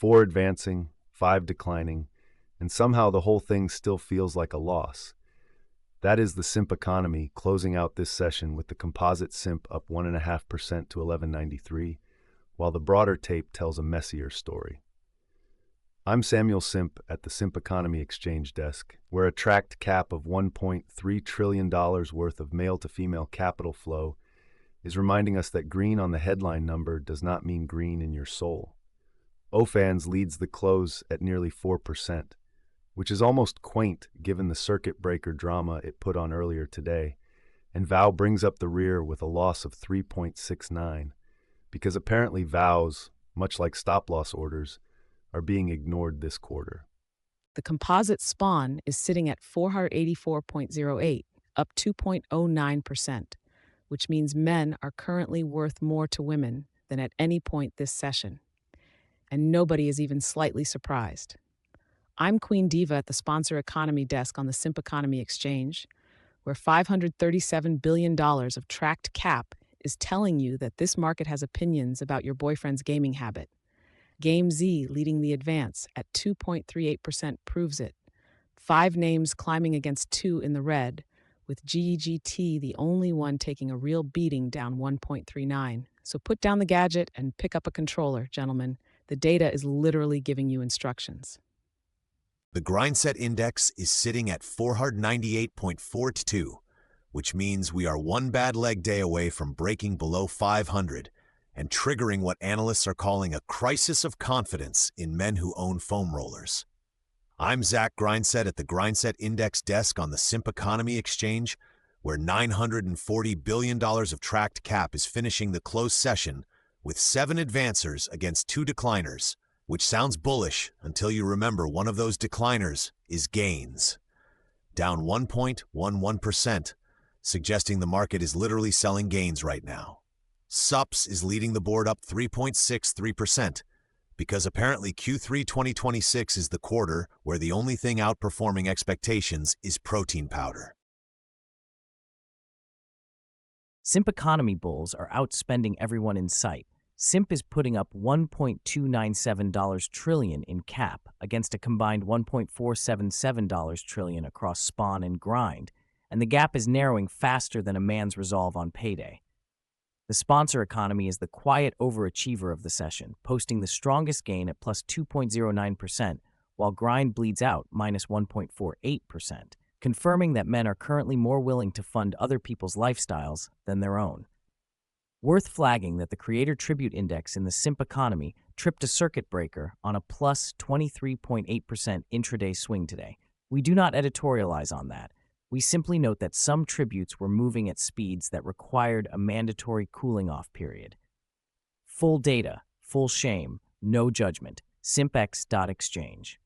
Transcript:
4 advancing, 5 declining, and somehow the whole thing still feels like a loss. That is the Simp economy closing out this session with the composite Simp up 1.5% to 1193, while the broader tape tells a messier story. I'm Samuel Simp at the Simp Economy Exchange Desk, where a tracked cap of $1.3 trillion worth of male-to-female capital flow is reminding us that green on the headline number does not mean green in your soul. OFANS leads the close at nearly 4%, which is almost quaint given the circuit breaker drama it put on earlier today, and VOW brings up the rear with a loss of 3.69, because apparently VOWs, much like stop-loss orders, are being ignored this quarter. The composite SPAN is sitting at 484.08, up 2.09%, which means men are currently worth more to women than at any point this session. And nobody is even slightly surprised. I'm Queen Diva at the Sponsor Economy Desk on the Simp Economy Exchange, where $537 billion of tracked cap is telling you that this market has opinions about your boyfriend's gaming habit. Game Z leading the advance at 2.38% proves it. 5 names climbing against 2 in the red, with GEGT the only one taking a real beating down 1.39. So put down the gadget and pick up a controller, gentlemen. The data is literally giving you instructions. The Grindset Index is sitting at 498.42, which means we are one bad leg day away from breaking below 500 and triggering what analysts are calling a crisis of confidence in men who own foam rollers. I'm Zach Grindset at the Grindset Index Desk on the Simp Economy Exchange, where $940 billion of tracked cap is finishing the close session with 7 advancers against 2 decliners, which sounds bullish until you remember one of those decliners is gains, down 1.11%, suggesting the market is literally selling gains right now. SUPS is leading the board up 3.63%, because apparently Q3 2026 is the quarter where the only thing outperforming expectations is protein powder. Simp economy bulls are outspending everyone in sight. Simp is putting up $1.297 trillion in cap against a combined $1.477 trillion across spawn and grind, and the gap is narrowing faster than a man's resolve on payday. The sponsor economy is the quiet overachiever of the session, posting the strongest gain at plus 2.09%, while grind bleeds out minus 1.48%, confirming that men are currently more willing to fund other people's lifestyles than their own. Worth flagging that the Creator Tribute Index in the Simp economy tripped a circuit breaker on a plus 23.8% intraday swing today. We do not editorialize on that. We simply note that some tributes were moving at speeds that required a mandatory cooling-off period. Full data, full shame, no judgment. simpx.exchange.